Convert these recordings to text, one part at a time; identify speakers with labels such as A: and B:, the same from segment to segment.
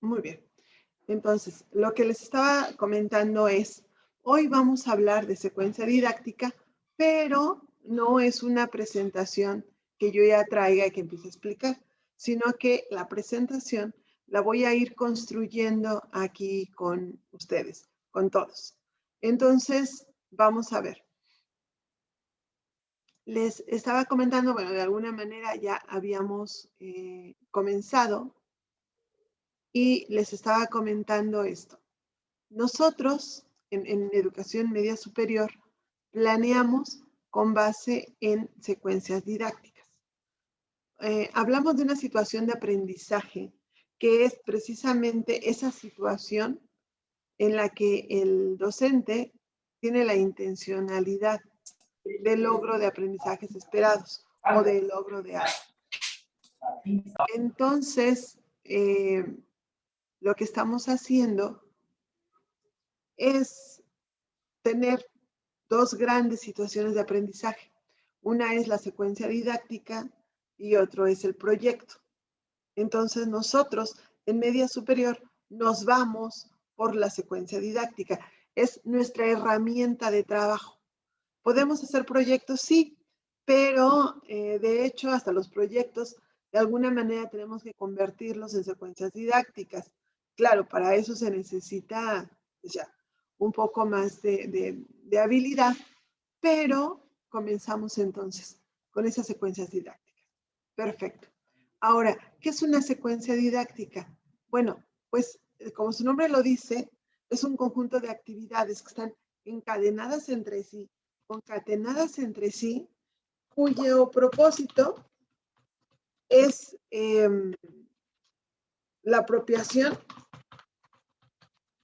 A: Muy bien. Entonces, lo que les estaba comentando es, hoy vamos a hablar de secuencia didáctica, pero no es una presentación que yo ya traiga y que empiece a explicar, sino que la presentación la voy a ir construyendo aquí con ustedes, con todos. Entonces, vamos a ver. Les estaba comentando, bueno, de alguna manera ya habíamos comenzado y les estaba comentando esto. Nosotros, en educación media superior, planeamos con base en secuencias didácticas. Hablamos de una situación de aprendizaje que es precisamente esa situación en la que el docente tiene la intencionalidad del logro de aprendizajes esperados o del logro de algo. Entonces, lo que estamos haciendo es tener dos grandes situaciones de aprendizaje. Una es la secuencia didáctica y otro es el proyecto. Entonces, nosotros en media superior nos vamos por la secuencia didáctica. Es nuestra herramienta de trabajo. ¿Podemos hacer proyectos? Sí, pero de hecho hasta los proyectos de alguna manera tenemos que convertirlos en secuencias didácticas. Claro, para eso se necesita ya un poco más de habilidad, pero comenzamos entonces con esas secuencias didácticas. Perfecto. Ahora, ¿qué es una secuencia didáctica? Bueno, pues como su nombre lo dice, es un conjunto de actividades que están encadenadas entre sí, concatenadas entre sí, cuyo propósito es la apropiación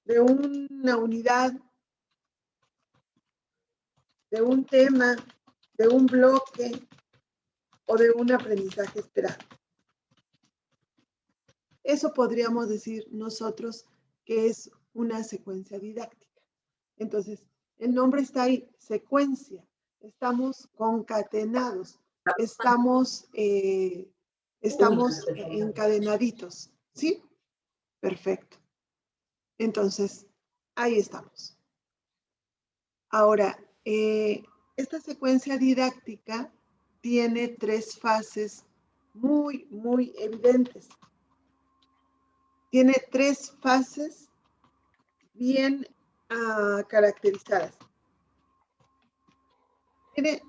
A: de una unidad, de un tema, de un bloque o de un aprendizaje esperado. Eso podríamos decir nosotros que es una secuencia didáctica. Entonces, el nombre está ahí, secuencia. Estamos concatenados, estamos encadenaditos, ¿sí? Perfecto. Entonces, ahí estamos. Ahora, esta secuencia didáctica tiene tres fases muy, muy evidentes. Tiene tres fases bien caracterizadas. Tiene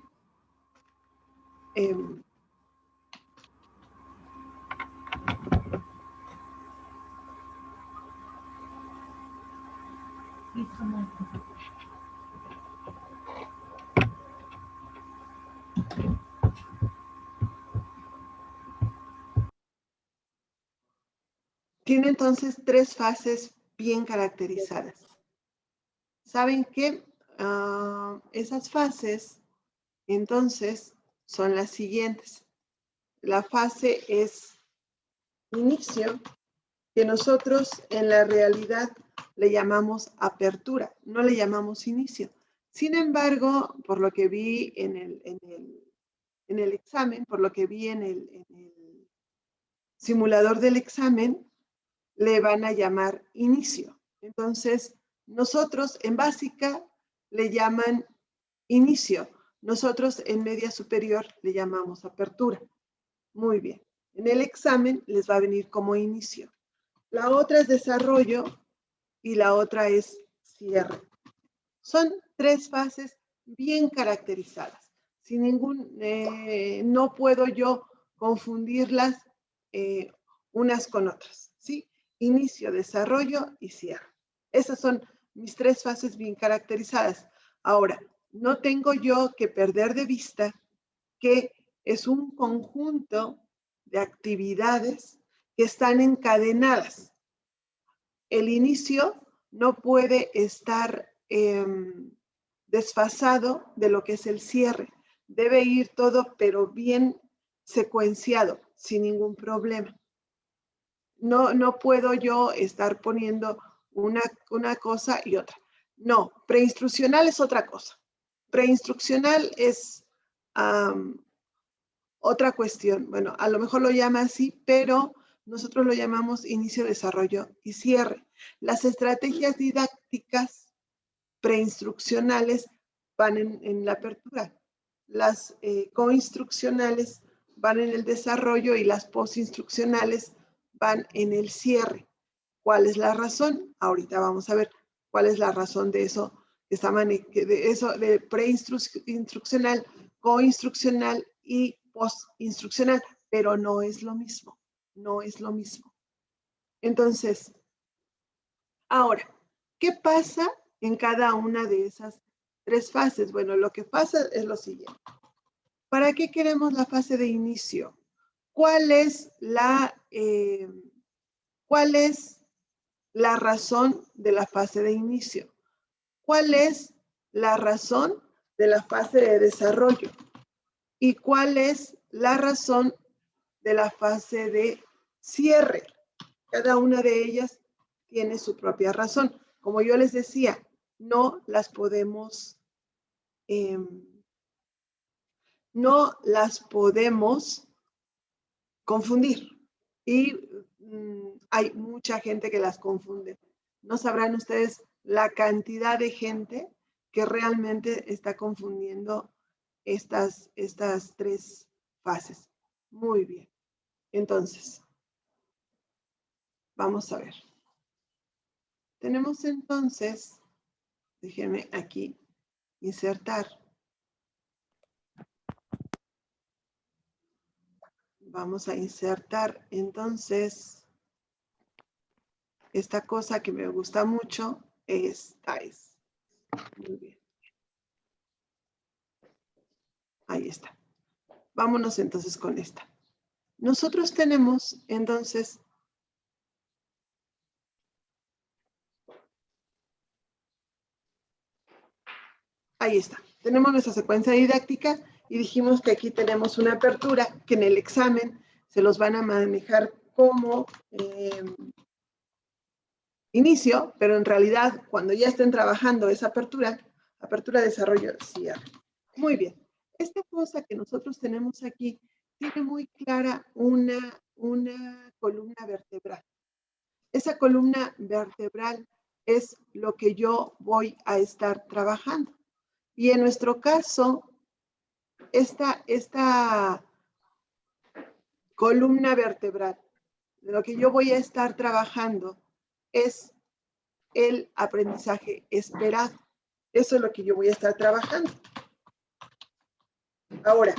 A: tiene entonces tres fases bien caracterizadas. ¿Saben qué? Esas fases, entonces, son las siguientes. La fase es inicio, que nosotros en la realidad le llamamos apertura, no le llamamos inicio. Sin embargo, por lo que vi en el examen, por lo que vi en el simulador del examen, le van a llamar inicio. Entonces, nosotros en básica le llaman inicio. Nosotros en media superior le llamamos apertura. Muy bien. En el examen les va a venir como inicio. La otra es desarrollo y la otra es cierre. Son tres fases bien caracterizadas. Sin ningún, no puedo yo confundirlas unas con otras, ¿sí? Inicio, desarrollo y cierre. Esas son mis tres fases bien caracterizadas. Ahora, no tengo yo que perder de vista que es un conjunto de actividades que están encadenadas. El inicio no puede estar desfasado de lo que es el cierre. Debe ir todo, pero bien secuenciado, sin ningún problema. No puedo yo estar poniendo una cosa y otra. No, preinstruccional es otra cosa. Preinstruccional es otra cuestión. Bueno, a lo mejor lo llama así, pero nosotros lo llamamos inicio, desarrollo y cierre. Las estrategias didácticas preinstruccionales van en la apertura. Las coinstruccionales van en el desarrollo y las postinstruccionales van en el cierre. ¿Cuál es la razón? Ahorita vamos a ver cuál es la razón de eso, de preinstruccional, coinstruccional y postinstruccional, pero no es lo mismo, no es lo mismo. Entonces, ahora, ¿qué pasa en cada una de esas tres fases? Bueno, lo que pasa es lo siguiente. ¿Para qué queremos la fase de inicio? ¿Cuál es la razón de la fase de inicio? ¿Cuál es la razón de la fase de desarrollo? ¿Y cuál es la razón de la fase de cierre? Cada una de ellas tiene su propia razón. Como yo les decía, no las podemos confundir. Y hay mucha gente que las confunde. No sabrán ustedes la cantidad de gente que realmente está confundiendo estas tres fases. Muy bien. Entonces, vamos a ver. Tenemos entonces, déjenme aquí insertar. Vamos a insertar entonces esta cosa que me gusta mucho. Esta es. Muy bien. Ahí está. Vámonos entonces con esta. Nosotros tenemos entonces ahí está. Tenemos nuestra secuencia didáctica y dijimos que aquí tenemos una apertura que en el examen se los van a manejar como inicio, pero en realidad cuando ya estén trabajando esa apertura, desarrollo, cierre. Muy bien. Esta cosa que nosotros tenemos aquí tiene muy clara una columna vertebral. Esa columna vertebral es lo que yo voy a estar trabajando. Y en nuestro caso, esta columna vertebral, de lo que yo voy a estar trabajando, es el aprendizaje esperado. Eso es lo que yo voy a estar trabajando. Ahora,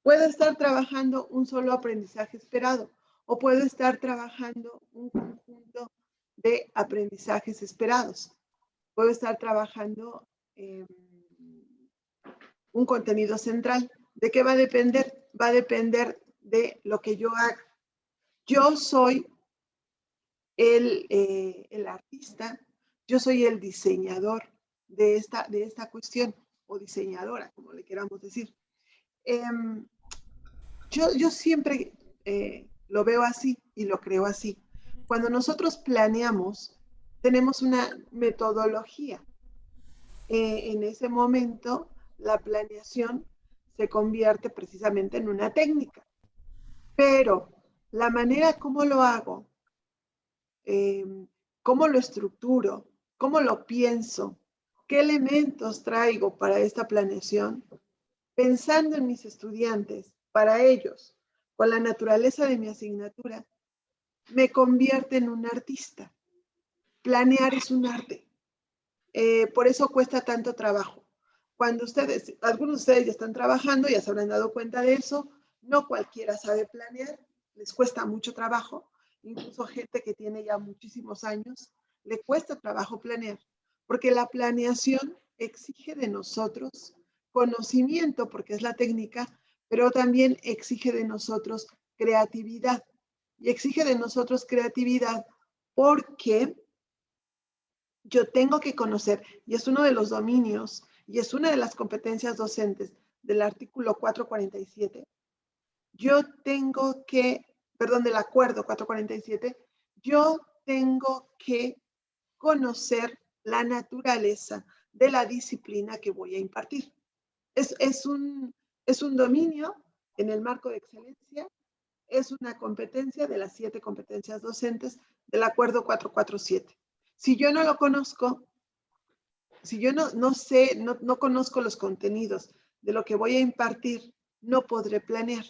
A: puedo estar trabajando un solo aprendizaje esperado o puedo estar trabajando un conjunto de aprendizajes esperados. Puedo estar trabajando un contenido central. ¿De qué va a depender? Va a depender de lo que yo haga. Yo soy el artista, yo soy el diseñador de esta cuestión, o diseñadora, como le queramos decir. Yo siempre lo veo así y lo creo así. Cuando nosotros planeamos, tenemos una metodología. En ese momento, la planeación se convierte precisamente en una técnica. Pero la manera como lo hago, cómo lo estructuro, cómo lo pienso, qué elementos traigo para esta planeación, pensando en mis estudiantes, para ellos, con la naturaleza de mi asignatura, me convierte en un artista. Planear es un arte. Por eso cuesta tanto trabajo. Cuando algunos de ustedes ya están trabajando, ya se habrán dado cuenta de eso, no cualquiera sabe planear, les cuesta mucho trabajo, incluso gente que tiene ya muchísimos años, le cuesta trabajo planear, porque la planeación exige de nosotros conocimiento, porque es la técnica, pero también exige de nosotros creatividad. Y exige de nosotros creatividad porque yo tengo que conocer, y es uno de los dominios, y es una de las competencias docentes del artículo 447, yo tengo que, perdón, del acuerdo 447, yo tengo que conocer la naturaleza de la disciplina que voy a impartir. Es un dominio en el marco de excelencia es una competencia de las 7 competencias docentes del Acuerdo 447. Si yo no lo conozco, si yo no sé, no conozco los contenidos de lo que voy a impartir, no podré planear.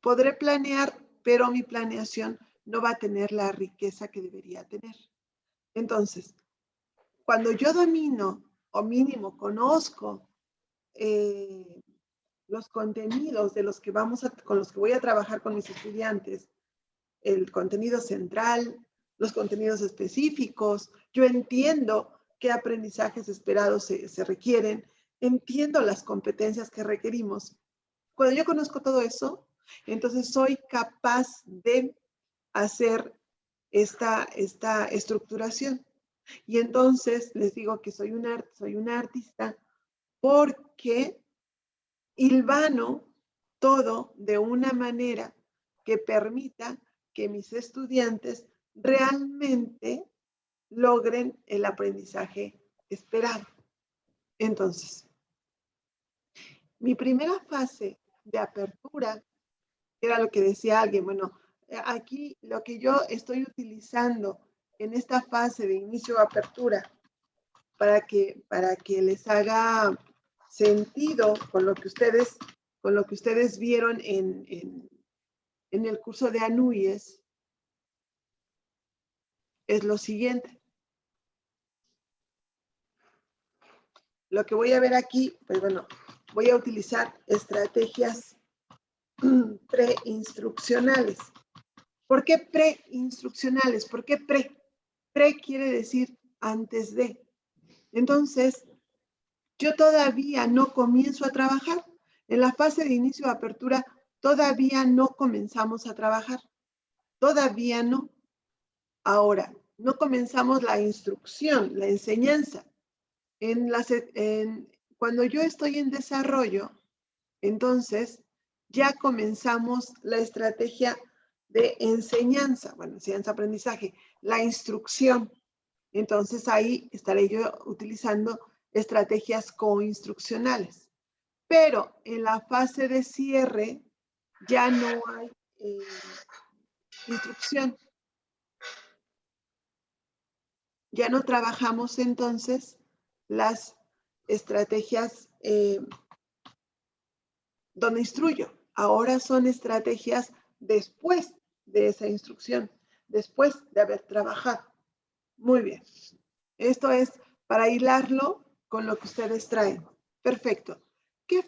A: Podré planear, pero mi planeación no va a tener la riqueza que debería tener. Entonces, cuando yo domino, o mínimo conozco los contenidos de los que con los que voy a trabajar con mis estudiantes, el contenido central, los contenidos específicos, yo entiendo qué aprendizajes esperados se requieren, entiendo las competencias que requerimos. Cuando yo conozco todo eso, entonces soy capaz de hacer esta estructuración. Y entonces les digo que soy una artista porque hilvano todo de una manera que permita que mis estudiantes realmente logren el aprendizaje esperado. Entonces, mi primera fase de apertura era lo que decía alguien, bueno, aquí lo que yo estoy utilizando en esta fase de inicio de apertura para que les haga sentido con lo que ustedes vieron en el curso de Anuyes, es lo siguiente. Lo que voy a ver aquí, pues bueno, voy a utilizar estrategias preinstruccionales. ¿Por qué preinstruccionales? ¿Por qué pre? Pre quiere decir antes de. Entonces, yo todavía no comienzo a trabajar. En la fase de inicio de apertura, todavía no comenzamos a trabajar. Todavía no. Ahora, no comenzamos la instrucción, la enseñanza. Cuando yo estoy en desarrollo, entonces ya comenzamos la estrategia de enseñanza, bueno, enseñanza-aprendizaje, la instrucción. Entonces ahí estaré yo utilizando estrategias coinstruccionales. Pero en la fase de cierre ya no hay instrucción. Ya no trabajamos entonces las estrategias donde instruyo. Ahora son estrategias después de esa instrucción, después de haber trabajado. Muy bien. Esto es para hilarlo con lo que ustedes traen. Perfecto. ¿Qué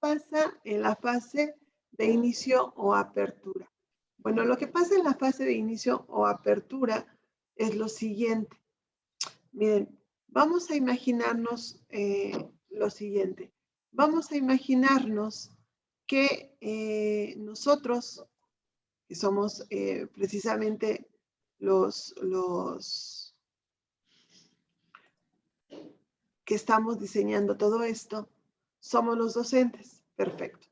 A: pasa en la fase de inicio o apertura? Bueno, lo que pasa en la fase de inicio o apertura es lo siguiente. Miren, vamos a imaginarnos lo siguiente. Vamos a imaginarnos que nosotros, que somos precisamente los que estamos diseñando todo esto, somos los docentes. Perfecto.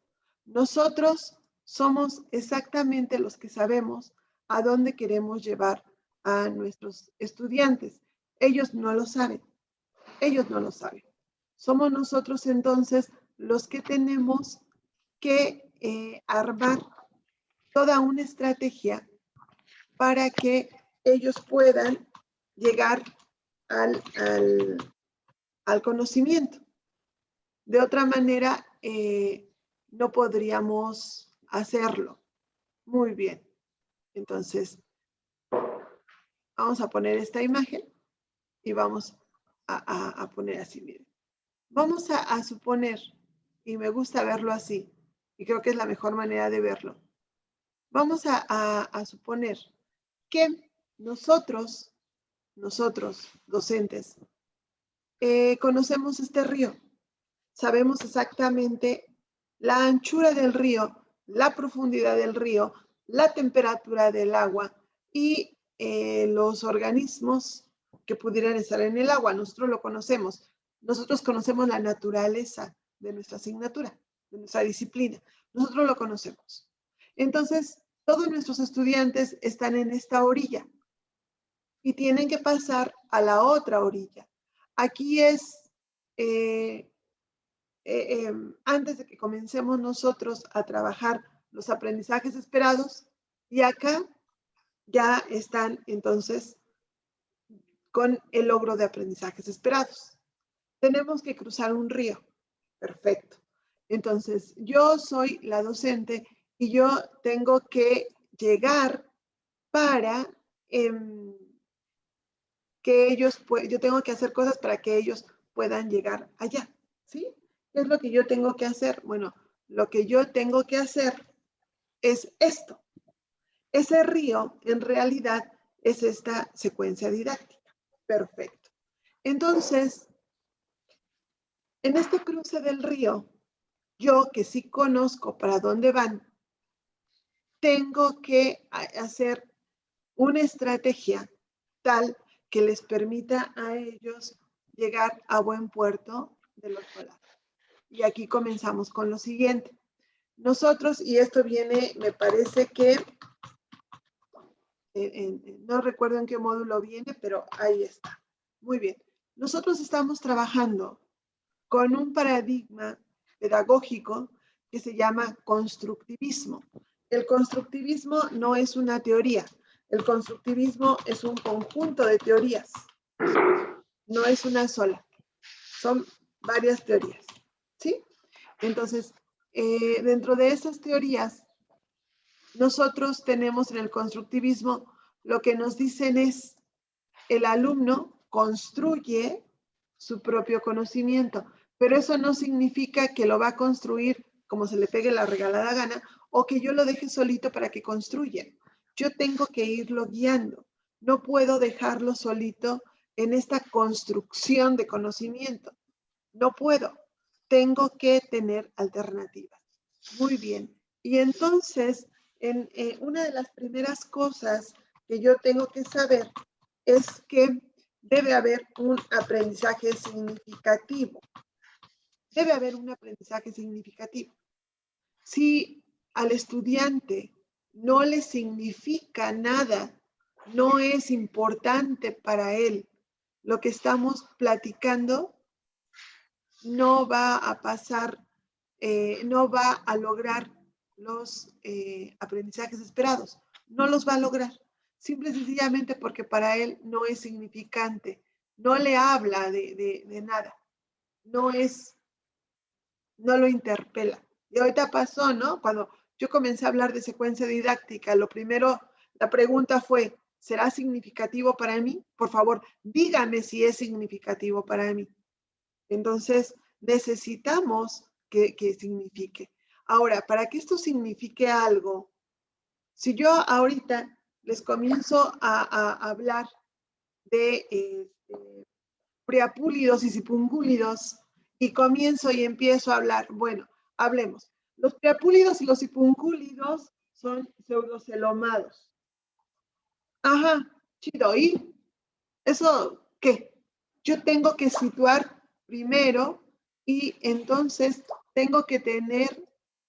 A: Nosotros somos exactamente los que sabemos a dónde queremos llevar a nuestros estudiantes. Ellos no lo saben. Ellos no lo saben. Somos nosotros entonces los que tenemos que armar toda una estrategia para que ellos puedan llegar al conocimiento. De otra manera, no podríamos hacerlo. Muy bien. Entonces, vamos a poner esta imagen y vamos a poner así, miren. Vamos a suponer, y me gusta verlo así, y creo que es la mejor manera de verlo. Vamos a suponer que nosotros, docentes, conocemos este río. Sabemos exactamente la anchura del río, la profundidad del río, la temperatura del agua y los organismos que pudieran estar en el agua. Nosotros lo conocemos. Nosotros conocemos la naturaleza de nuestra asignatura, de nuestra disciplina. Nosotros lo conocemos. Entonces, todos nuestros estudiantes están en esta orilla y tienen que pasar a la otra orilla. Aquí es, antes de que comencemos nosotros a trabajar los aprendizajes esperados, y acá ya están entonces con el logro de aprendizajes esperados. Tenemos que cruzar un río. Perfecto. Entonces, yo soy la docente y yo tengo que llegar para que ellos, yo tengo que hacer cosas para que ellos puedan llegar allá, ¿sí? ¿Qué es lo que yo tengo que hacer? Bueno, lo que yo tengo que hacer es esto. Ese río, en realidad, es esta secuencia didáctica. Perfecto. Entonces, en este cruce del río, yo que sí conozco para dónde van, tengo que hacer una estrategia tal que les permita a ellos llegar a buen puerto del otro lado. Y aquí comenzamos con lo siguiente. Nosotros, y esto viene, me parece que, no recuerdo en qué módulo viene, pero ahí está. Muy bien. Nosotros estamos trabajando con un paradigma pedagógico que se llama constructivismo. El constructivismo no es una teoría. El constructivismo es un conjunto de teorías. No es una sola. Son varias teorías. ¿Sí? Entonces, dentro de esas teorías, nosotros tenemos en el constructivismo lo que nos dicen es el alumno construye su propio conocimiento, pero eso no significa que lo va a construir como se le pegue la regalada gana o que yo lo deje solito para que construya. Yo tengo que irlo guiando. No puedo dejarlo solito en esta construcción de conocimiento. No puedo. Tengo que tener alternativas. Muy bien. Y entonces, una de las primeras cosas que yo tengo que saber es que debe haber un aprendizaje significativo. Debe haber un aprendizaje significativo. Si al estudiante no le significa nada, no es importante para él lo que estamos platicando, no va a pasar, no va a lograr los aprendizajes esperados. No los va a lograr. Simple y sencillamente porque para él no es significante. No le habla de nada. No lo interpela. Y ahorita pasó, ¿no? Cuando yo comencé a hablar de secuencia didáctica, lo primero, la pregunta fue, ¿será significativo para mí? Por favor, dígame si es significativo para mí. Entonces, necesitamos que signifique. Ahora, para que esto signifique algo, si yo ahorita les comienzo a hablar de preapúlidos y sipungúlidos y comienzo y empiezo a hablar, bueno, hablemos. Los preapúlidos y los sipungúlidos son pseudocelomados. Ajá, chido. ¿Y eso qué? Yo tengo que situar primero y entonces tengo que tener,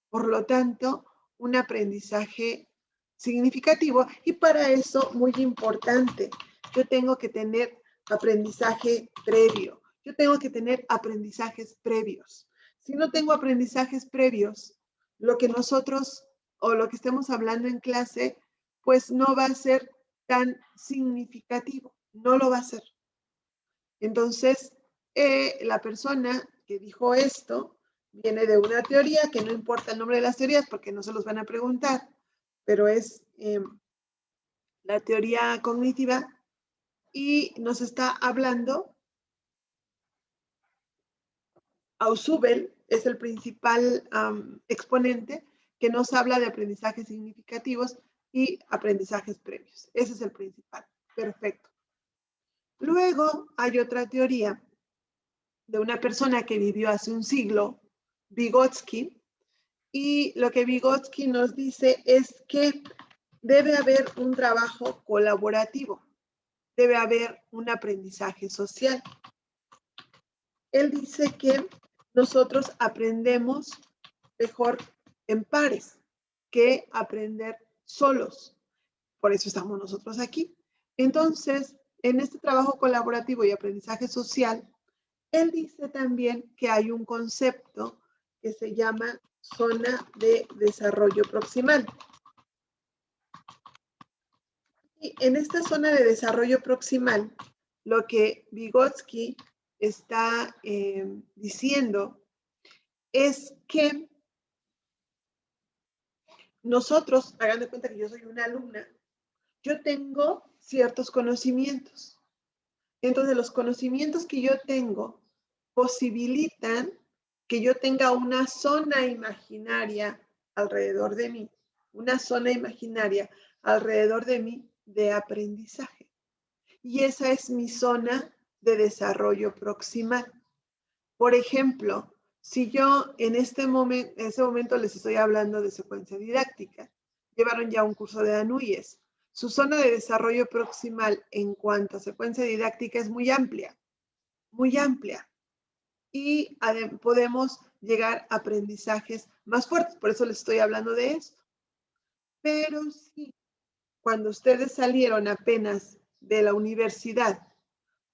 A: por lo tanto, un aprendizaje significativo. Y para eso, muy importante, yo tengo que tener aprendizaje previo. Yo tengo que tener aprendizajes previos. Si no tengo aprendizajes previos, lo que nosotros o lo que estemos hablando en clase, pues no va a ser tan significativo. No lo va a ser. Entonces, la persona que dijo esto viene de una teoría que no importa el nombre de las teorías porque no se los van a preguntar, pero es la teoría cognitiva y nos está hablando. Ausubel es el principal exponente que nos habla de aprendizajes significativos y aprendizajes previos. Ese es el principal. Perfecto. Luego hay otra teoría de una persona que vivió hace un siglo, Vygotsky, y lo que Vygotsky nos dice es que debe haber un trabajo colaborativo, debe haber un aprendizaje social. Él dice que nosotros aprendemos mejor en pares que aprender solos. Por eso estamos nosotros aquí. Entonces, en este trabajo colaborativo y aprendizaje social, él dice también que hay un concepto que se llama zona de desarrollo proximal. Y en esta zona de desarrollo proximal, lo que Vygotsky está diciendo es que nosotros, hagan de cuenta que yo soy una alumna, yo tengo ciertos conocimientos. Entonces, los conocimientos que yo tengo posibilitan que yo tenga una zona imaginaria alrededor de mí, una zona imaginaria alrededor de mí de aprendizaje. Y esa es mi zona de desarrollo proximal. Por ejemplo, si yo en ese momento les estoy hablando de secuencia didáctica, llevaron ya un curso de Anuyes. Su zona de desarrollo proximal en cuanto a secuencia didáctica es muy amplia, muy amplia. Y podemos llegar a aprendizajes más fuertes, por eso les estoy hablando de esto. Pero sí, cuando ustedes salieron apenas de la universidad,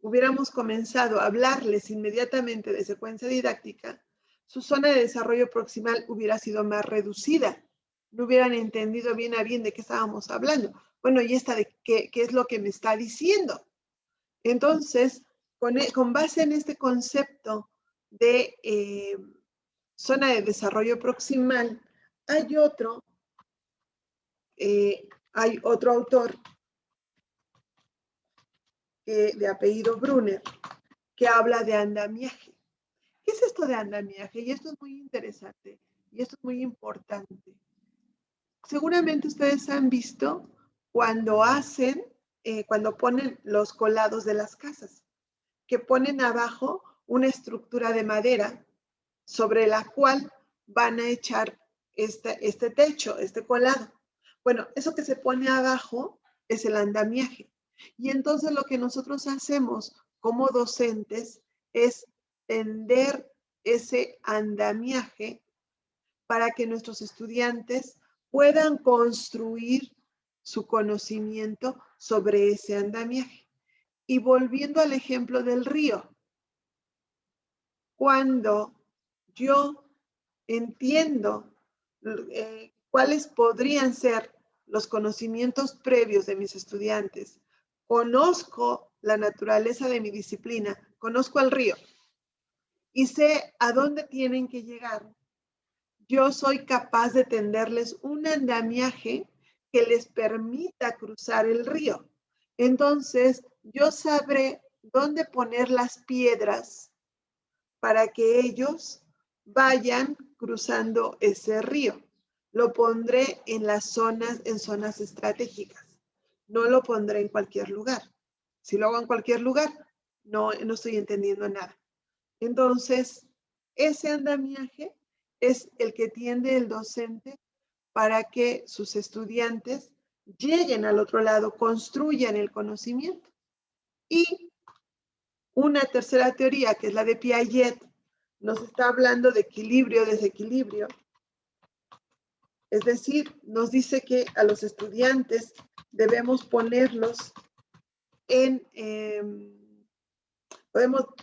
A: hubiéramos comenzado a hablarles inmediatamente de secuencia didáctica, su zona de desarrollo proximal hubiera sido más reducida. No hubieran entendido bien a bien de qué estábamos hablando. Bueno, ¿y esta de qué es lo que me está diciendo? Entonces, con base en este concepto de zona de desarrollo proximal, hay otro autor de apellido Brunner que habla de andamiaje. ¿Qué es esto de andamiaje? Y esto es muy interesante y esto es muy importante. Seguramente ustedes han visto cuando cuando ponen los colados de las casas, que ponen abajo una estructura de madera sobre la cual van a echar este techo, este colado. Bueno, eso que se pone abajo es el andamiaje. Y entonces lo que nosotros hacemos como docentes es tender ese andamiaje para que nuestros estudiantes puedan construir su conocimiento sobre ese andamiaje. Y volviendo al ejemplo del río, cuando yo entiendo cuáles podrían ser los conocimientos previos de mis estudiantes, conozco la naturaleza de mi disciplina, conozco el río y sé a dónde tienen que llegar, yo soy capaz de tenderles un andamiaje que les permita cruzar el río. Entonces, yo sabré dónde poner las piedras para que ellos vayan cruzando ese río. Lo pondré en zonas estratégicas. No lo pondré en cualquier lugar. Si lo hago en cualquier lugar, no estoy entendiendo nada. Entonces, ese andamiaje es el que tiende el docente para que sus estudiantes lleguen al otro lado, construyan el conocimiento. Y una tercera teoría, que es la de Piaget, nos está hablando de equilibrio, desequilibrio. Es decir, nos dice que a los estudiantes debemos ponerlos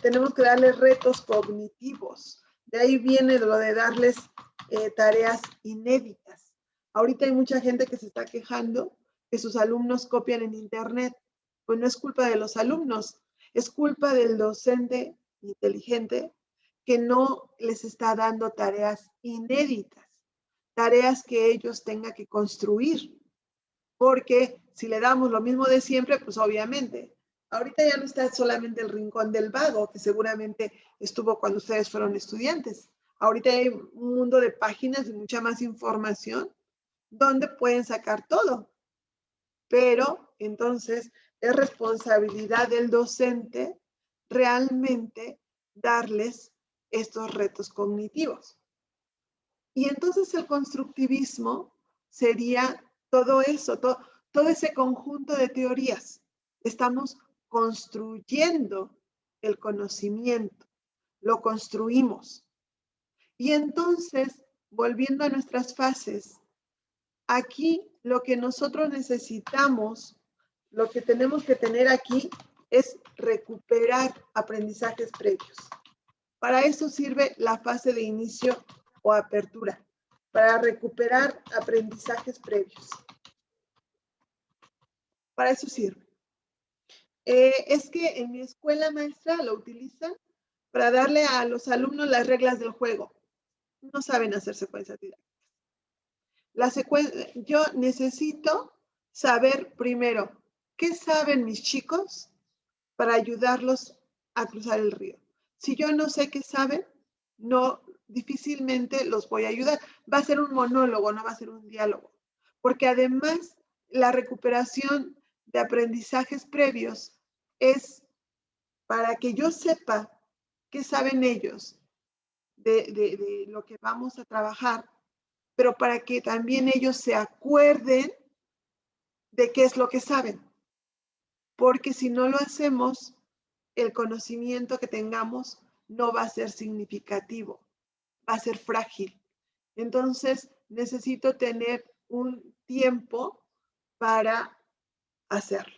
A: tenemos que darles retos cognitivos. De ahí viene lo de darles tareas inéditas. Ahorita hay mucha gente que se está quejando que sus alumnos copian en internet. Pues no es culpa de los alumnos, es culpa del docente inteligente que no les está dando tareas inéditas, tareas que ellos tengan que construir. Porque si le damos lo mismo de siempre, pues obviamente, ahorita ya no está solamente el rincón del vago, que seguramente estuvo cuando ustedes fueron estudiantes. Ahorita hay un mundo de páginas y mucha más información donde pueden sacar todo. Pero entonces es responsabilidad del docente realmente darles estos retos cognitivos. Y entonces el constructivismo sería todo eso, todo ese conjunto de teorías. Estamos construyendo el conocimiento, lo construimos. Y entonces, volviendo a nuestras fases, aquí lo que nosotros necesitamos, lo que tenemos que tener aquí es recuperar aprendizajes previos. Para eso sirve la fase de inicio o apertura para recuperar aprendizajes previos. Para eso sirve. Es que en mi escuela, maestra, lo utilizan para darle a los alumnos las reglas del juego. No saben hacer secuencias didácticas. Yo necesito saber primero qué saben mis chicos para ayudarlos a cruzar el río. Si yo no sé qué saben, no, difícilmente los voy a ayudar. Va a ser un monólogo, no va a ser un diálogo. Porque además, la recuperación de aprendizajes previos es para que yo sepa qué saben ellos de lo que vamos a trabajar, pero para que también ellos se acuerden de qué es lo que saben. Porque si no lo hacemos, el conocimiento que tengamos no va a ser significativo, va a ser frágil. Entonces, necesito tener un tiempo para hacerlo.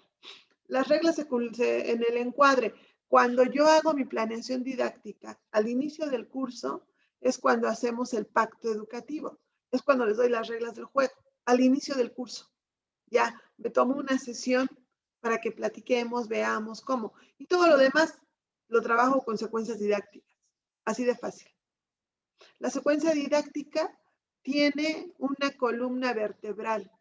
A: Las reglas en el encuadre. Cuando yo hago mi planeación didáctica al inicio del curso, es cuando hacemos el pacto educativo. Es cuando les doy las reglas del juego, al inicio del curso. Ya me tomo una sesión para que platiquemos, veamos cómo. Y todo lo demás lo trabajo con secuencias didácticas. Así de fácil. La secuencia didáctica tiene una columna vertebral,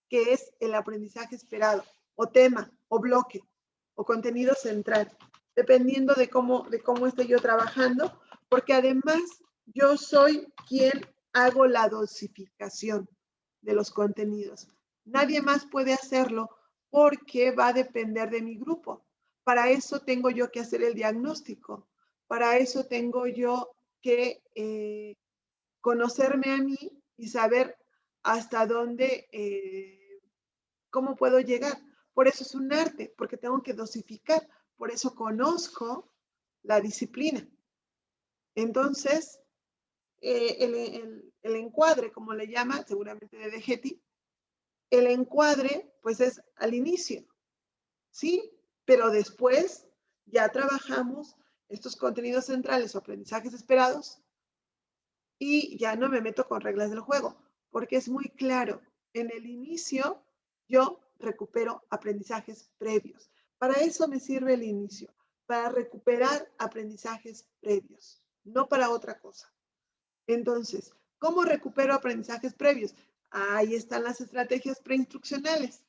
A: que es el aprendizaje esperado, o tema, o bloque, o contenido central, dependiendo de cómo esté yo trabajando, porque además yo soy quien hago la dosificación de los contenidos. Nadie más puede hacerlo porque va a depender de mi grupo. Para eso tengo yo que hacer el diagnóstico. Para eso tengo yo que conocerme a mí y saber hasta dónde, cómo puedo llegar. Por eso es un arte, porque tengo que dosificar. Por eso conozco la disciplina. Entonces, el encuadre, como le llama, seguramente de Getty, el encuadre, pues es al inicio, ¿sí? Pero después ya trabajamos estos contenidos centrales o aprendizajes esperados y ya no me meto con reglas del juego, porque es muy claro. En el inicio, yo recupero aprendizajes previos. Para eso me sirve el inicio, para recuperar aprendizajes previos, no para otra cosa. Entonces, ¿cómo recupero aprendizajes previos? Ahí están las estrategias preinstruccionales.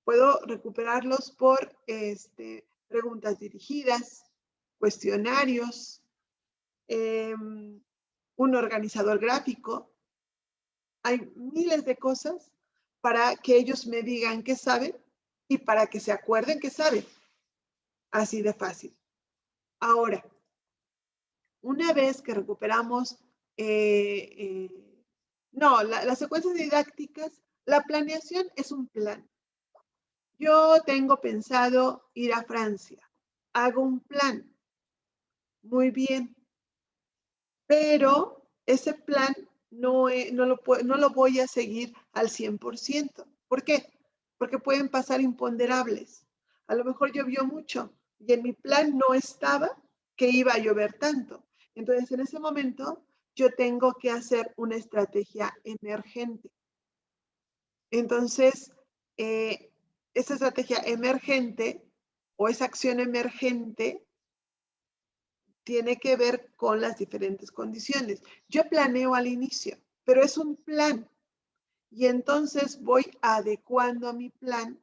A: Puedo recuperarlos por preguntas dirigidas, cuestionarios, un organizador gráfico. Hay miles de cosas para que ellos me digan qué saben y para que se acuerden qué saben. Así de fácil. Ahora, una vez que recuperamos las secuencias didácticas, la planeación es un plan. Yo tengo pensado ir a Francia. Hago un plan. Muy bien. Pero ese plan no lo voy a seguir al 100%. ¿Por qué? Porque pueden pasar imponderables. A lo mejor llovió mucho y en mi plan no estaba que iba a llover tanto. Entonces, en ese momento, yo tengo que hacer una estrategia emergente. Entonces, esa estrategia emergente o esa acción emergente tiene que ver con las diferentes condiciones. Yo planeo al inicio, pero es un plan. Y entonces voy adecuando mi plan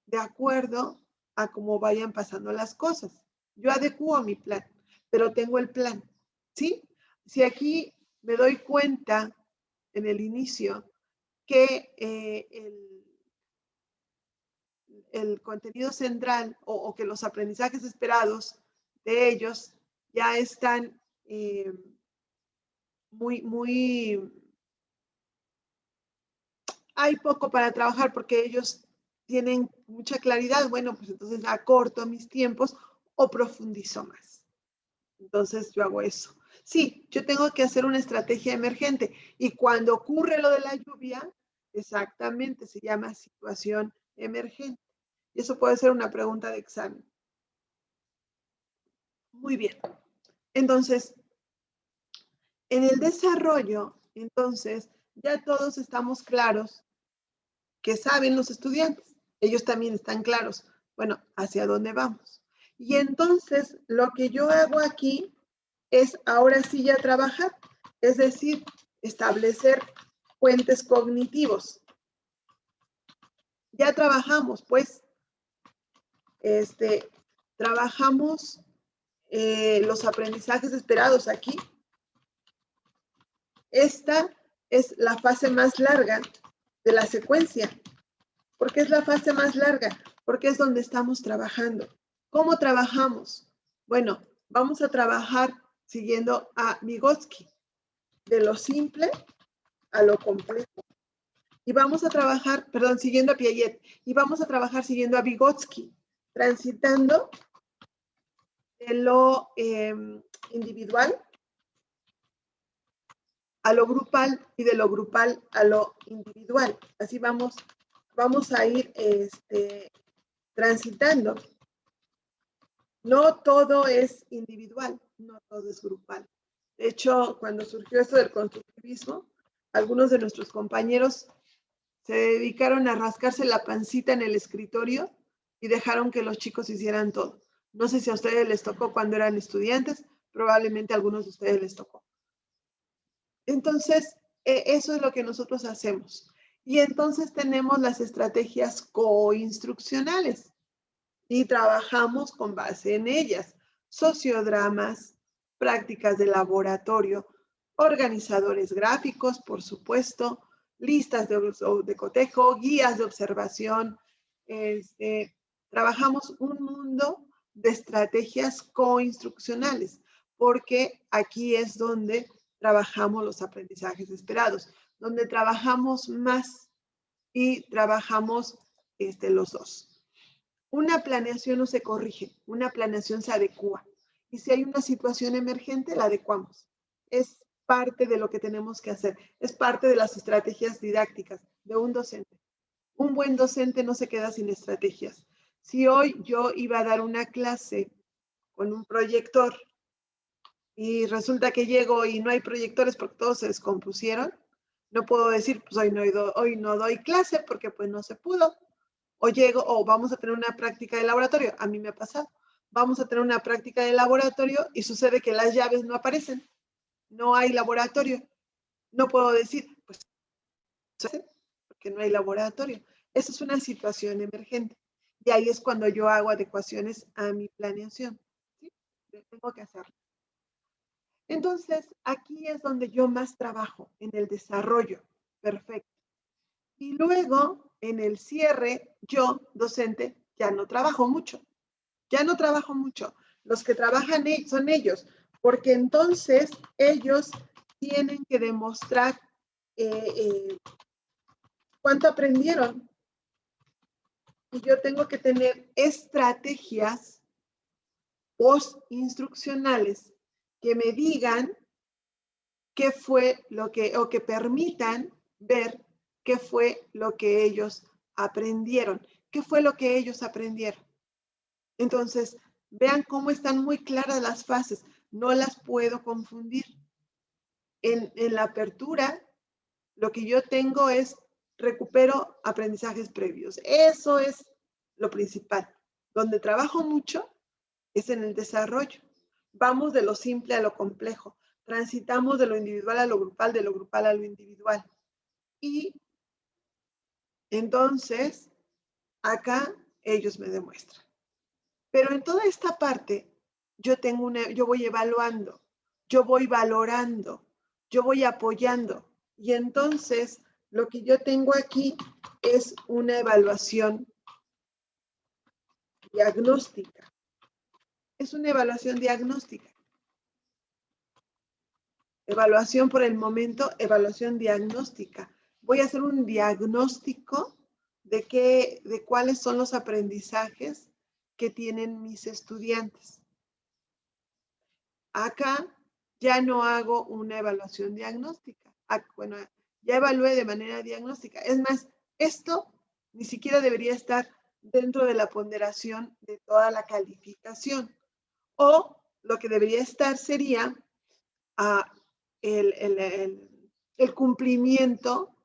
A: de acuerdo a cómo vayan pasando las cosas. Yo adecuo mi plan, pero tengo el plan. ¿Sí? Si aquí me doy cuenta en el inicio que el contenido central o que los aprendizajes esperados de ellos ya están hay poco para trabajar porque ellos tienen mucha claridad. Bueno, pues entonces acorto mis tiempos o profundizo más. Entonces yo hago eso. Sí, yo tengo que hacer una estrategia emergente y cuando ocurre lo de la lluvia, exactamente se llama situación emergente. Y eso puede ser una pregunta de examen. Muy bien. Entonces, En el desarrollo, entonces, ya todos estamos claros que saben los estudiantes. Ellos también están claros, bueno, hacia dónde vamos. Y entonces, lo que yo hago aquí es ahora sí ya trabajar, es decir, establecer puentes cognitivos. Ya trabajamos, pues, trabajamos los aprendizajes esperados aquí. Esta es la fase más larga de la secuencia. ¿Por qué es la fase más larga? Porque es donde estamos trabajando. ¿Cómo trabajamos? Bueno, vamos a trabajar siguiendo a Vygotsky, de lo simple a lo complejo. Y vamos a trabajar, perdón, siguiendo a Piaget, y vamos a trabajar siguiendo a Vygotsky, transitando de lo individual a lo grupal y de lo grupal a lo individual. Así vamos a ir transitando. No todo es individual, no todo es grupal. De hecho, cuando surgió esto del constructivismo, algunos de nuestros compañeros se dedicaron a rascarse la pancita en el escritorio y dejaron que los chicos hicieran todo. No sé si a ustedes les tocó cuando eran estudiantes, probablemente a algunos de ustedes les tocó. Entonces, eso es lo que nosotros hacemos. Y entonces tenemos las estrategias coinstruccionales y trabajamos con base en ellas. Sociodramas, prácticas de laboratorio, organizadores gráficos, por supuesto, listas de cotejo, guías de observación. Trabajamos un mundo de estrategias coinstruccionales, porque aquí es donde trabajamos los aprendizajes esperados, donde trabajamos más y trabajamos los dos. Una planeación no se corrige, una planeación se adecua. Y si hay una situación emergente, la adecuamos. Es parte de lo que tenemos que hacer, es parte de las estrategias didácticas de un docente. Un buen docente no se queda sin estrategias. Si hoy yo iba a dar una clase con un proyector y resulta que llego y no hay proyectores porque todos se descompusieron, no puedo decir, pues hoy no doy clase porque pues no se pudo. O llego, o vamos a tener una práctica de laboratorio. A mí me ha pasado. Vamos a tener una práctica de laboratorio y sucede que las llaves no aparecen. No hay laboratorio. No puedo decir, pues, porque no hay laboratorio. Esa es una situación emergente. Y ahí es cuando yo hago adecuaciones a mi planeación. ¿Sí? Tengo que hacerlo. Entonces, aquí es donde yo más trabajo, en el desarrollo. Perfecto. Y luego, en el cierre, yo, docente, ya no trabajo mucho. Ya no trabajo mucho. Los que trabajan son ellos, porque entonces ellos tienen que demostrar cuánto aprendieron. Y yo tengo que tener estrategias post-instruccionales que me digan qué fue lo que, o que permitan ver qué fue lo que ellos aprendieron. ¿Qué fue lo que ellos aprendieron? Entonces, vean cómo están muy claras las fases. No las puedo confundir. En la apertura, lo que yo tengo es recupero aprendizajes previos. Eso es lo principal. Donde trabajo mucho es en el desarrollo. Vamos de lo simple a lo complejo. Transitamos de lo individual a lo grupal, de lo grupal a lo individual. Y entonces, acá ellos me demuestran. Pero en toda esta parte, yo voy evaluando, yo voy valorando, yo voy apoyando. Y entonces, lo que yo tengo aquí es una evaluación diagnóstica. Es una evaluación diagnóstica. Evaluación por el momento, evaluación diagnóstica. Voy a hacer un diagnóstico de cuáles son los aprendizajes que tienen mis estudiantes. Acá ya no hago una evaluación diagnóstica. Bueno, ya evalué de manera diagnóstica. Es más, esto ni siquiera debería estar dentro de la ponderación de toda la calificación. O lo que debería estar sería el cumplimiento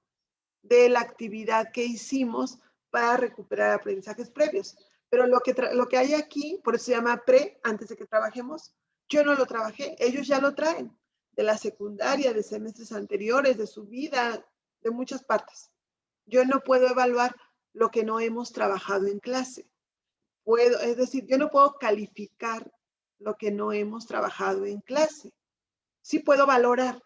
A: de la actividad que hicimos para recuperar aprendizajes previos. Pero lo que hay aquí, por eso se llama pre, antes de que trabajemos, yo no lo trabajé, ellos ya lo traen, de la secundaria, de semestres anteriores, de su vida, de muchas partes. Yo no puedo evaluar lo que no hemos trabajado en clase. Es decir, yo no puedo calificar lo que no hemos trabajado en clase. Sí puedo valorar,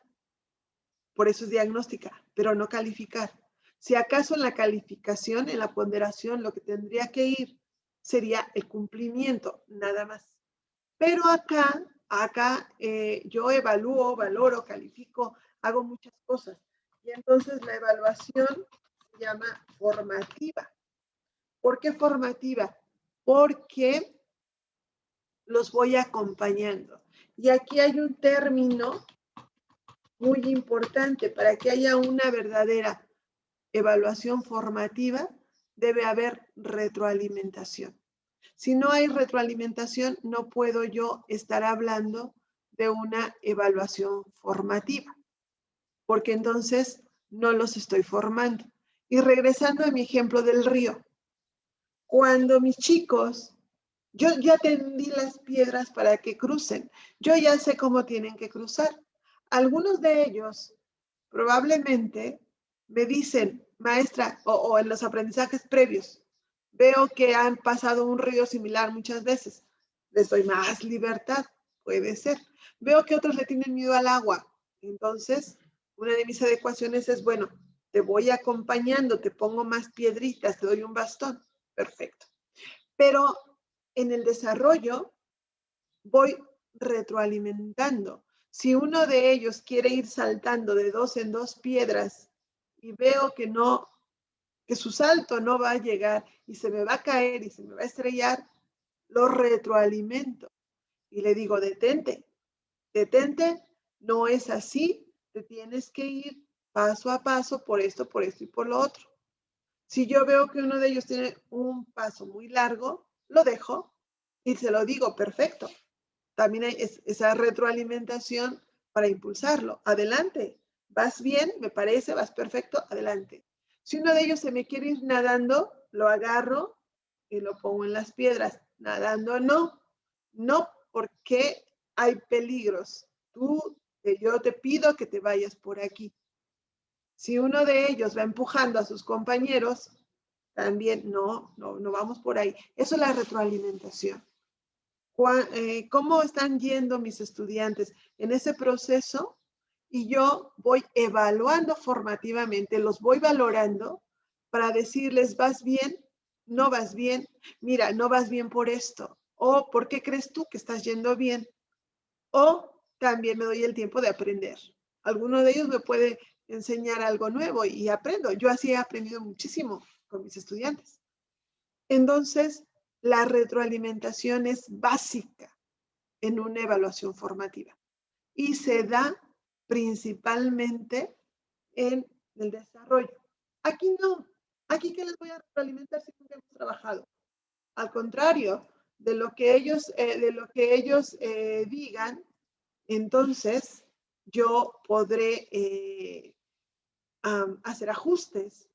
A: por eso es diagnóstica, pero no calificar. Si acaso en la calificación, en la ponderación, lo que tendría que ir sería el cumplimiento, nada más. Pero acá yo evalúo, valoro, califico, hago muchas cosas. Y entonces la evaluación se llama formativa. ¿Por qué formativa? Porque los voy acompañando. Y aquí hay un término muy importante. Para que haya una verdadera evaluación formativa, debe haber retroalimentación. Si no hay retroalimentación, no puedo yo estar hablando de una evaluación formativa, porque entonces no los estoy formando. Y regresando a mi ejemplo del río, cuando mis chicos, yo ya tendí las piedras para que crucen, yo ya sé cómo tienen que cruzar. Algunos de ellos probablemente me dicen, maestra, o en los aprendizajes previos, veo que han pasado un río similar muchas veces. Les doy más libertad, puede ser. Veo que otros le tienen miedo al agua. Entonces, una de mis adecuaciones es, bueno, te voy acompañando, te pongo más piedritas, te doy un bastón. Perfecto. Pero en el desarrollo voy retroalimentando. Si uno de ellos quiere ir saltando de 2 en 2 piedras y veo que no, que su salto no va a llegar y se me va a caer y se me va a estrellar, lo retroalimento y le digo, detente, detente, no es así, te tienes que ir paso a paso por esto y por lo otro. Si yo veo que uno de ellos tiene un paso muy largo, lo dejo y se lo digo, perfecto. También hay esa retroalimentación para impulsarlo. Adelante, vas bien, me parece, vas perfecto, adelante. Si uno de ellos se me quiere ir nadando, lo agarro y lo pongo en las piedras. Nadando no, no, porque hay peligros. Yo te pido que te vayas por aquí. Si uno de ellos va empujando a sus compañeros, también no vamos por ahí. Eso es la retroalimentación. ¿Cómo están yendo mis estudiantes en ese proceso? Y yo voy evaluando formativamente, los voy valorando para decirles, ¿vas bien? ¿No vas bien? Mira, no vas bien por esto. O, ¿por qué crees tú que estás yendo bien? O también me doy el tiempo de aprender. Alguno de ellos me puede enseñar algo nuevo y aprendo. Yo así he aprendido muchísimo con mis estudiantes. Entonces, la retroalimentación es básica en una evaluación formativa y se da principalmente en el desarrollo. Aquí no, aquí que les voy a retroalimentar si nunca hemos trabajado. Al contrario, de lo que ellos digan, entonces yo podré hacer ajustes,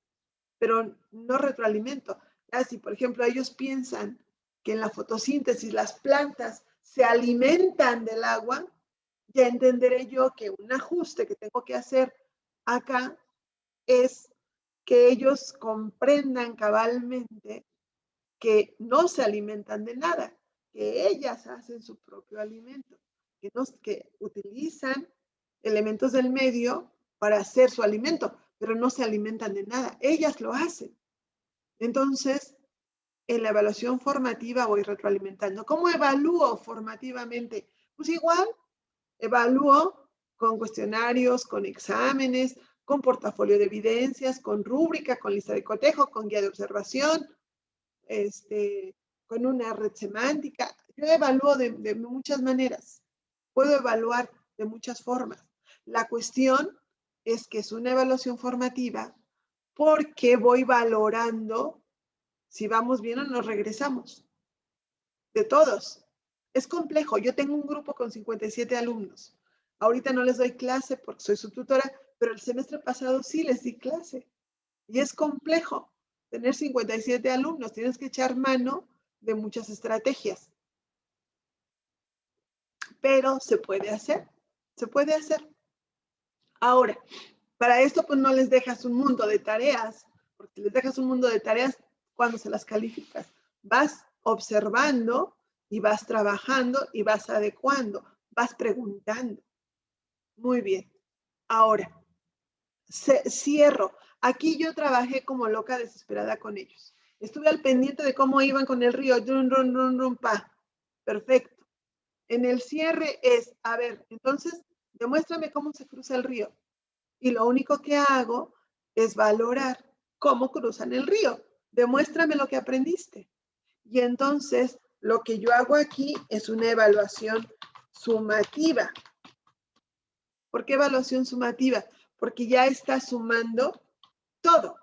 A: pero no retroalimento. Si, por ejemplo, ellos piensan que en la fotosíntesis las plantas se alimentan del agua, ya entenderé yo que un ajuste que tengo que hacer acá es que ellos comprendan cabalmente que no se alimentan de nada, que ellas hacen su propio alimento, que utilizan elementos del medio para hacer su alimento, pero no se alimentan de nada, ellas lo hacen. Entonces, en la evaluación formativa voy retroalimentando. ¿Cómo evalúo formativamente? Pues igual, evalúo con cuestionarios, con exámenes, con portafolio de evidencias, con rúbrica, con lista de cotejo, con guía de observación, con una red semántica. Yo evalúo de muchas maneras. Puedo evaluar de muchas formas. La cuestión es que es una evaluación formativa porque voy valorando si vamos bien o nos regresamos. De todos. Es complejo. Yo tengo un grupo con 57 alumnos. Ahorita no les doy clase porque soy su tutora, pero el semestre pasado sí les di clase. Y es complejo tener 57 alumnos. Tienes que echar mano de muchas estrategias. Pero se puede hacer. Se puede hacer. Ahora, para esto pues no les dejas un mundo de tareas, porque si les dejas un mundo de tareas, ¿cuándo se las calificas? Vas observando y vas trabajando y vas adecuando, vas preguntando. Muy bien. Ahora, cierro. Aquí yo trabajé como loca desesperada con ellos. Estuve al pendiente de cómo iban con el río. Run, run, run, run, pa. Perfecto. En el cierre es, a ver, entonces, demuéstrame cómo se cruza el río. Y lo único que hago es valorar cómo cruzan el río. Demuéstrame lo que aprendiste. Y entonces, lo que yo hago aquí es una evaluación sumativa. ¿Por qué evaluación sumativa? Porque ya está sumando todo.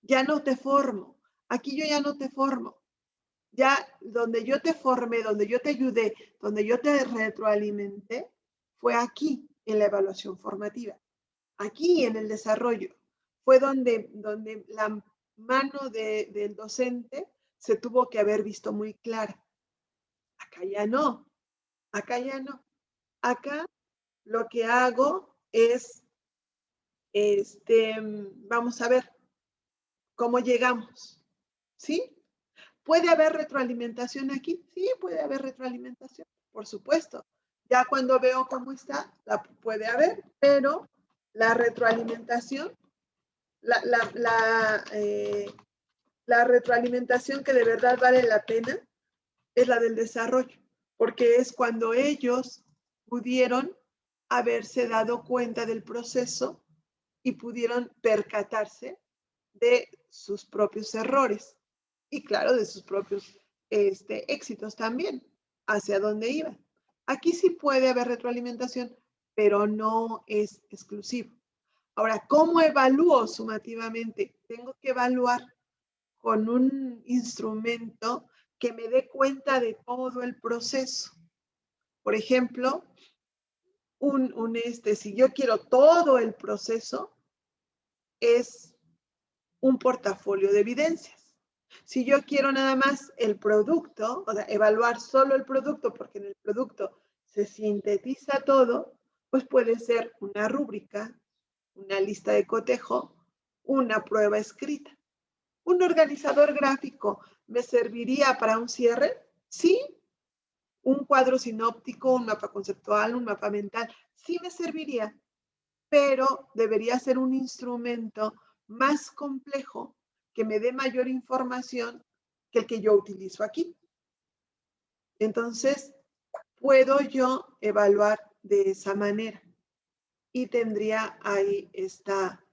A: Ya no te formo. Aquí yo ya no te formo. Ya donde yo te formé, donde yo te ayudé, donde yo te retroalimenté, fue aquí en la evaluación formativa. Aquí en el desarrollo. Fue donde la mano del docente se tuvo que haber visto muy clara. Acá ya no. Acá ya no. Acá lo que hago es, vamos a ver cómo llegamos. ¿Sí? ¿Puede haber retroalimentación aquí? Sí, puede haber retroalimentación, por supuesto. Ya cuando veo cómo está, la puede haber, pero la retroalimentación, la retroalimentación que de verdad vale la pena es la del desarrollo, porque es cuando ellos pudieron haberse dado cuenta del proceso y pudieron percatarse de sus propios errores y claro, de sus propios éxitos también, hacia dónde iban. Aquí sí puede haber retroalimentación, pero no es exclusivo. Ahora, ¿cómo evalúo sumativamente? Tengo que evaluar con un instrumento que me dé cuenta de todo el proceso. Por ejemplo, si yo quiero todo el proceso, es un portafolio de evidencias. Si yo quiero nada más el producto, o sea, evaluar solo el producto, porque en el producto se sintetiza todo, pues puede ser una rúbrica, una lista de cotejo, una prueba escrita. ¿Un organizador gráfico me serviría para un cierre? Sí. ¿Un cuadro sinóptico, un mapa conceptual, un mapa mental? Sí me serviría, pero debería ser un instrumento más complejo que me dé mayor información que el que yo utilizo aquí. Entonces, puedo yo evaluar de esa manera y tendría ahí esta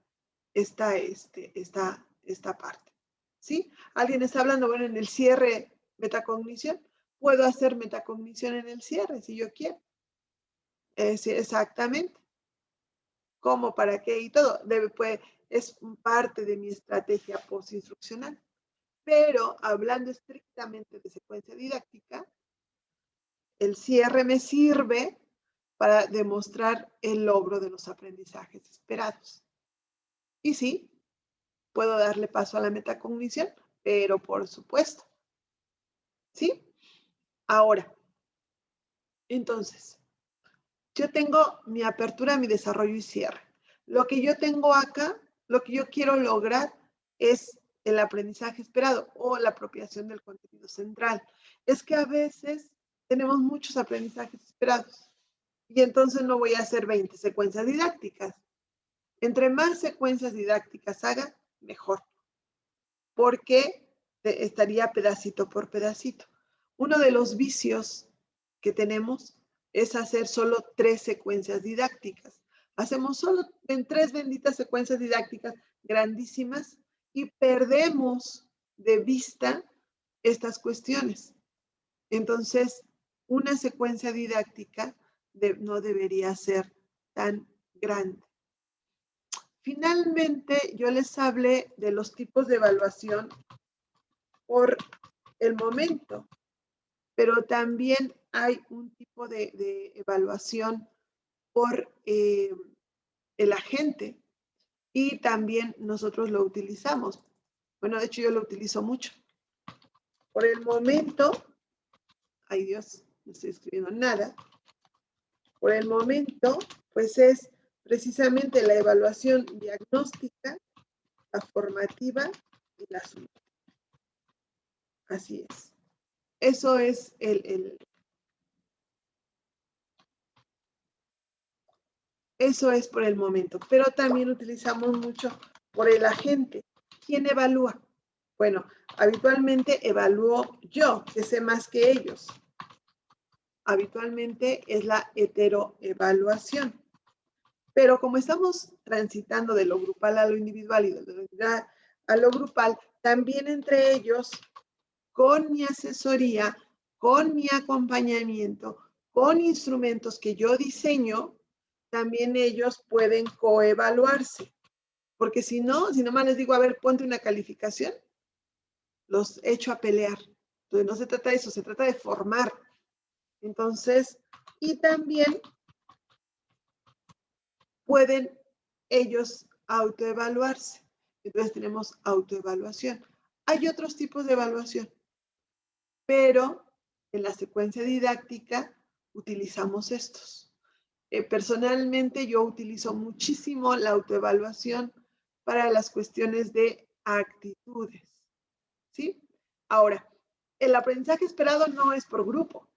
A: parte. ¿Sí? ¿Alguien está hablando? Bueno, en el cierre, metacognición. Puedo hacer metacognición en el cierre si yo quiero. Sí, exactamente. ¿Cómo? ¿Para qué? Y todo. Es parte de mi estrategia postinstruccional. Pero hablando estrictamente de secuencia didáctica, el cierre me sirve para demostrar el logro de los aprendizajes esperados. Y sí, puedo darle paso a la metacognición, pero por supuesto. ¿Sí? Ahora, entonces, yo tengo mi apertura, mi desarrollo y cierre. Lo que yo tengo acá, lo que yo quiero lograr es el aprendizaje esperado o la apropiación del contenido central. Es que a veces tenemos muchos aprendizajes esperados y entonces no voy a hacer 20 secuencias didácticas. Entre más secuencias didácticas haga, mejor, porque estaría pedacito por pedacito. Uno de los vicios que tenemos es hacer solo 3 secuencias didácticas. Hacemos solo en 3 benditas secuencias didácticas grandísimas y perdemos de vista estas cuestiones. Entonces, una secuencia didáctica no debería ser tan grande. Finalmente, yo les hablé de los tipos de evaluación por el momento, pero también hay un tipo de evaluación por el agente y también nosotros lo utilizamos. Bueno, de hecho yo lo utilizo mucho. Por el momento, ay Dios, no estoy escribiendo nada. Por el momento, pues es precisamente la evaluación diagnóstica, la formativa y la sumativa. Así es. Eso es eso es por el momento, pero también utilizamos mucho por el agente. ¿Quién evalúa? Bueno, habitualmente evalúo yo, que sé más que ellos. Habitualmente es la heteroevaluación. Pero como estamos transitando de lo grupal a lo individual y de lo individual a lo grupal, también entre ellos, con mi asesoría, con mi acompañamiento, con instrumentos que yo diseño, también ellos pueden coevaluarse. Porque si no, si nomás les digo, a ver, ponte una calificación, los echo a pelear. Entonces no se trata de eso, se trata de formar. Entonces, y también pueden ellos autoevaluarse. Entonces tenemos autoevaluación. Hay otros tipos de evaluación, pero en la secuencia didáctica utilizamos estos. Personalmente yo utilizo muchísimo la autoevaluación para las cuestiones de actitudes, ¿sí? Ahora, el aprendizaje esperado no es por grupo.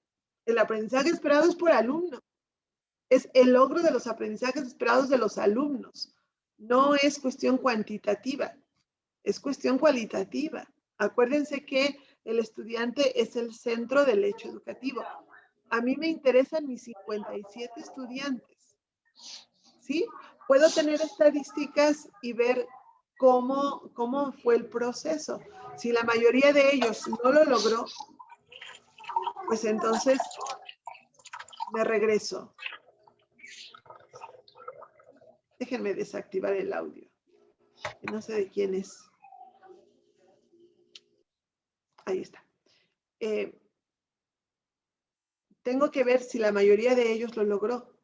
A: El aprendizaje esperado es por alumno. Es el logro de los aprendizajes esperados de los alumnos. No es cuestión cuantitativa, es cuestión cualitativa. Acuérdense que el estudiante es el centro del hecho educativo. A mí me interesan mis 57 estudiantes, ¿sí? Puedo tener estadísticas y ver cómo fue el proceso. Si la mayoría de ellos no lo logró, pues entonces me regreso. Déjenme desactivar el audio. No sé de quién es. Ahí está. Tengo que ver si la mayoría de ellos lo logró.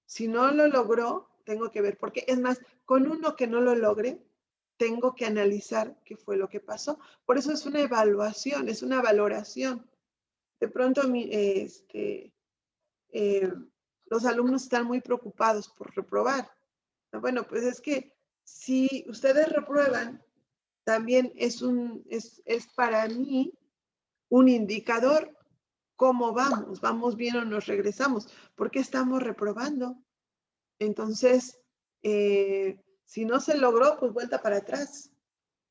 A: Si no lo logró, tengo que ver, porque es más, con uno que no lo logre, tengo que analizar qué fue lo que pasó. Por eso es una evaluación, es una valoración. De pronto, los alumnos están muy preocupados por reprobar. Bueno, pues es que si ustedes reprueban, también es para mí un indicador. ¿Cómo vamos? ¿Vamos bien o nos regresamos? ¿Por qué estamos reprobando? Entonces, si no se logró, pues vuelta para atrás.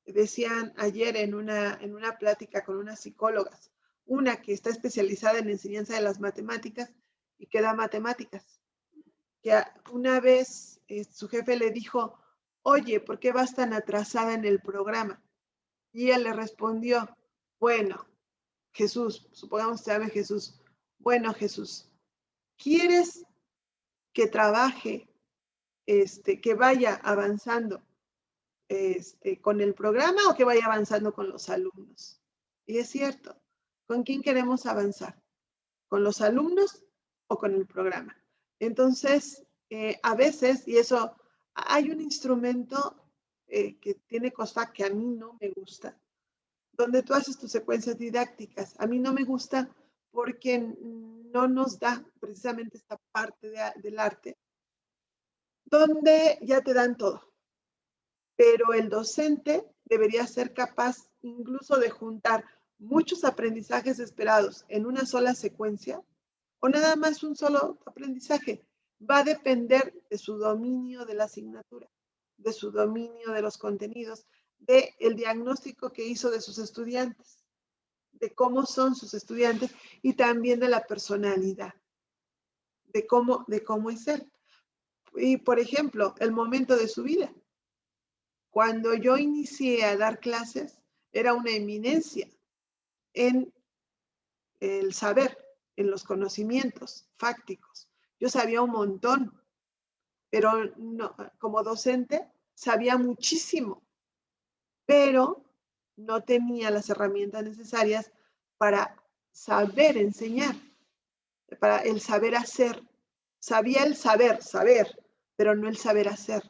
A: Decían ayer en una plática con unas psicólogas, una que está especializada en enseñanza de las matemáticas y que da matemáticas, que una vez su jefe le dijo, oye, ¿por qué vas tan atrasada en el programa? Y ella le respondió, bueno, Jesús, supongamos que se llame Jesús, bueno, Jesús, ¿quieres que trabaje, que vaya avanzando con el programa o que vaya avanzando con los alumnos? Y es cierto, ¿con quién queremos avanzar? ¿Con los alumnos o con el programa? Entonces, a veces, y eso, hay un instrumento que tiene COSFAC que a mí no me gusta, donde tú haces tus secuencias didácticas. A mí no me gusta porque no nos da precisamente esta parte del arte, donde ya te dan todo. Pero el docente debería ser capaz incluso de juntar muchos aprendizajes esperados en una sola secuencia o nada más un solo aprendizaje. Va a depender de su dominio de la asignatura, de su dominio de los contenidos, del diagnóstico que hizo de sus estudiantes, de cómo son sus estudiantes y también de la personalidad, de cómo es él. Y, por ejemplo, el momento de su vida. Cuando yo inicié a dar clases, era una eminencia en el saber, en los conocimientos fácticos. Yo sabía un montón, pero no, como docente sabía muchísimo, pero no tenía las herramientas necesarias para saber enseñar, para el saber hacer. Sabía el saber, pero no el saber hacer.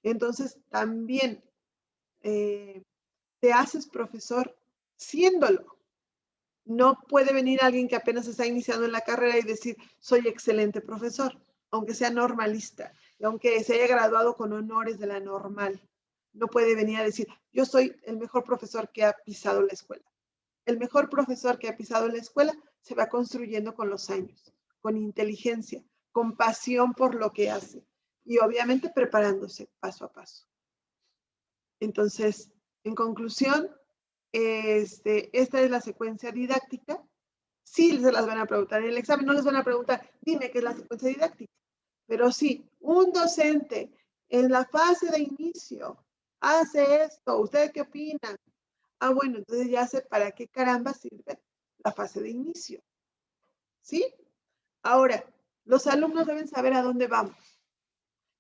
A: Entonces, también te haces profesor siéndolo. No puede venir alguien que apenas está iniciando en la carrera y decir, soy excelente profesor, aunque sea normalista, y aunque se haya graduado con honores de la normal. No puede venir a decir, yo soy el mejor profesor que ha pisado la escuela. El mejor profesor que ha pisado la escuela se va construyendo con los años, con inteligencia, con pasión por lo que hace y obviamente preparándose paso a paso. Entonces, en conclusión, esta es la secuencia didáctica. Sí se las van a preguntar en el examen, no les van a preguntar, dime qué es la secuencia didáctica. Pero sí, un docente en la fase de inicio hace esto, ¿ustedes qué opinan? Ah, bueno, entonces ya sé para qué caramba sirve la fase de inicio. ¿Sí? Ahora, los alumnos deben saber a dónde vamos.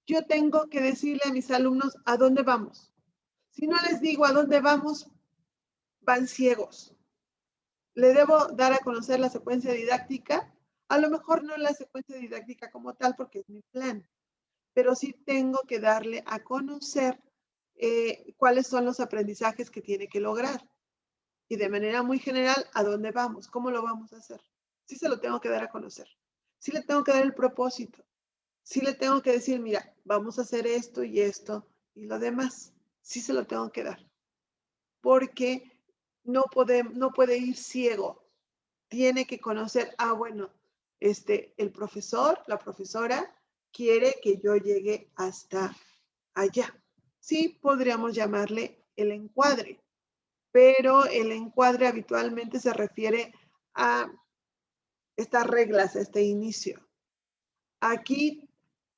A: Yo tengo que decirle a mis alumnos a dónde vamos. Si no les digo a dónde vamos, van ciegos. Le debo dar a conocer la secuencia didáctica. A lo mejor no la secuencia didáctica como tal, porque es mi plan, pero sí tengo que darle a conocer cuáles son los aprendizajes que tiene que lograr. Y de manera muy general, ¿a dónde vamos? ¿Cómo lo vamos a hacer? Sí se lo tengo que dar a conocer. Sí le tengo que dar el propósito. Sí le tengo que decir, mira, vamos a hacer esto y lo demás. Sí se lo tengo que dar. Porque no puede ir ciego. Tiene que conocer, bueno, el profesor, la profesora quiere que yo llegue hasta allá. Sí, podríamos llamarle el encuadre, pero el encuadre habitualmente se refiere a estas reglas, a este inicio. Aquí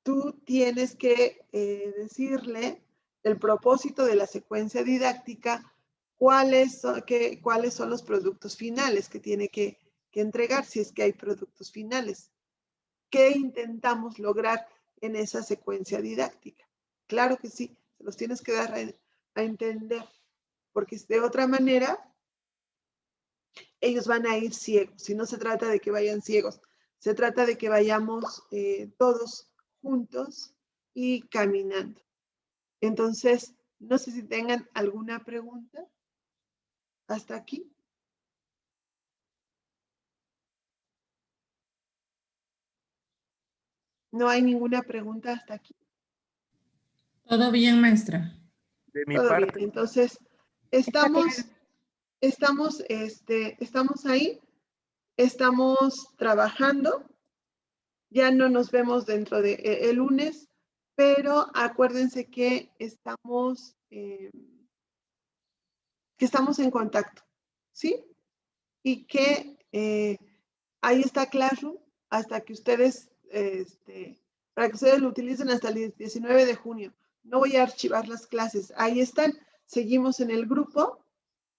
A: tú tienes que decirle el propósito de la secuencia didáctica, cuáles son los productos finales que tiene que entregar, si es que hay productos finales. ¿Qué intentamos lograr en esa secuencia didáctica? Claro que sí, se los tienes que dar a entender, porque de otra manera ellos van a ir ciegos. Y no se trata de que vayan ciegos, se trata de que vayamos todos juntos y caminando. Entonces, no sé si tengan alguna pregunta hasta aquí. ¿No hay ninguna pregunta hasta aquí?
B: Todo bien, maestra.
C: De mi
A: Todo
C: parte.
A: bien. Entonces, estamos ahí, estamos trabajando. Ya no nos vemos dentro de el lunes, pero acuérdense que estamos en contacto, ¿sí? Y que ahí está Classroom hasta que ustedes, para que ustedes lo utilicen hasta el 19 de junio. No voy a archivar las clases, ahí están. Seguimos en el grupo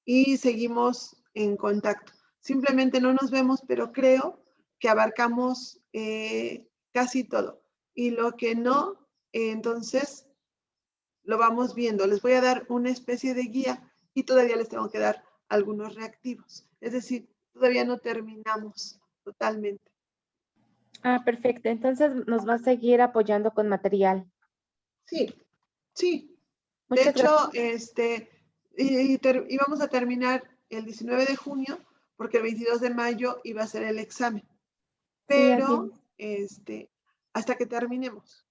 A: y seguimos en contacto. Simplemente no nos vemos, pero creo que abarcamos casi todo. Y lo que no, entonces lo vamos viendo. Les voy a dar una especie de guía y todavía les tengo que dar algunos reactivos. Es decir, todavía no terminamos totalmente.
D: Ah, perfecto. Entonces nos va a seguir apoyando con material.
A: Sí, sí. De
D: Muchas
A: hecho,
D: gracias.
A: íbamos a terminar el 19 de junio porque el 22 de mayo iba a ser el examen.
D: Sí, así
A: Pero, hasta que terminemos.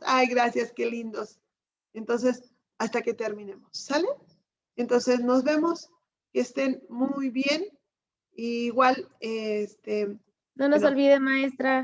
A: Ay, gracias, qué lindos. Entonces, hasta que terminemos, ¿sale? Entonces, nos vemos, que estén muy bien. Igual,
D: No nos
A: bueno,
D: olvide, maestra.